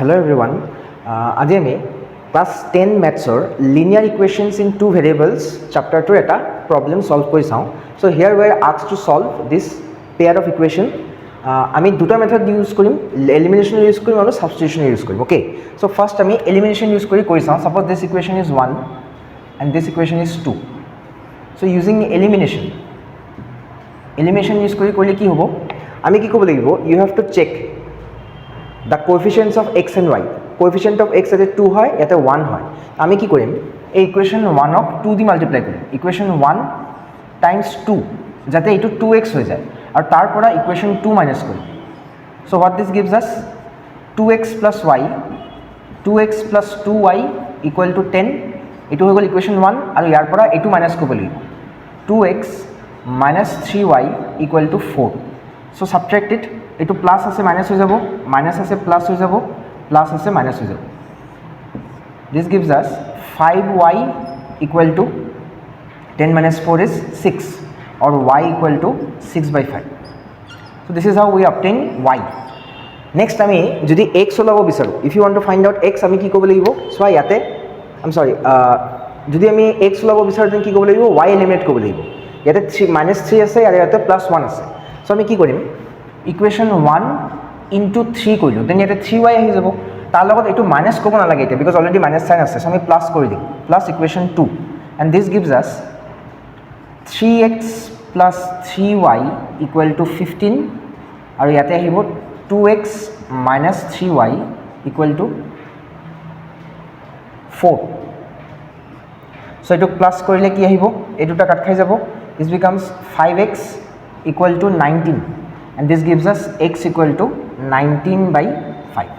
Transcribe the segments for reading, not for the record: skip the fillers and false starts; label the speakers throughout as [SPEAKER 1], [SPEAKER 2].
[SPEAKER 1] Hello everyone. আজি আমি class 10 mathsৰ linear equations in two variables chapter 2 এটা problem solve কৰি চাওঁ. So here we are asked to solve this pair of equation. আমি দুটা method use কৰিম, elimination ইউজ কৰিম আৰু substitution ইউজ কৰিম. Okay. So first আমি elimination ইউজ কৰি চাওঁ. Suppose this equation is 1 and this equation is 2. So using elimination use কৰি কি হ'ব? আমি কি ক'ব লাগিব? You have to check the coefficients of x and y. Coefficient of x is 2 হয়, ইয়াতে 1 হয়. আমি কি কৰিম? এই ইকুৱেশ্যন 1 ক 2 দি মাল্টিপ্লাই কৰিম. ইকুৱেশ্যন 1 টাইমছ 2 যাতে এইটো 2x হৈ যায় আৰু তাৰ পৰা ইকুৱেশ্যন 2 মাইনাছ কৰিম. So what this gives us? 2x plus y, 2x plus 2y equal to 10. এইটো হৈ গ'ল ইকুৱেশ্যন 1 আৰু ইয়াৰ পৰা এইটো মাইনাছ কৰিব লাগিব. 2x minus 3y equal to 4. So subtract it. এইটো প্লাস আছে মাইনাস হৈ যাব, মাইনাস আছে প্লাস হৈ যাব, প্লাস আছে মাইনাস হৈ যাব. This gives us 5y equal to 10 minus 4 is 6 or y equal to 6/5. So this is how we obtain y. Next আমি যদি x ওলাব বিচাৰো, if you want to find out x আমি কি কৰিব লাগিব? So ইয়াতে যদি আমি x ওলাব বিচাৰো তেন কি কৰিব লাগিব? y এলিমিনেট কৰিব লাগিব. ইয়াতে -3 আছে আৰু ইয়াতে +1 আছে. So আমি কি কৰিম? ইকুৱেশ্যন 1 ইনটু 3 কৰিলোঁ, দেন ইয়াতে 3y আহি যাব. তাৰ লগত এইটো মাইনাছ কৰিব নালাগে এতিয়া, বিকজ অলৰেডি মাইনাছ চাইন আছে. চ' আমি প্লাছ কৰি দিম, plus equation 2 and this gives আছ 3x plus 3y equal to 15 আৰু ইয়াতে আহিব 2x minus 3y equal to 4. চ' এইটো প্লাছ কৰিলে কি আহিব? এই দুটা কাট খাই যাব. This becomes 5x equal to 19. And this gives us x equal to 19/5.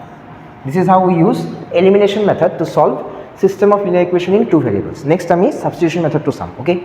[SPEAKER 1] This is how we use elimination method to solve system of linear equation in two variables. Next, substitution method to sum. Okay.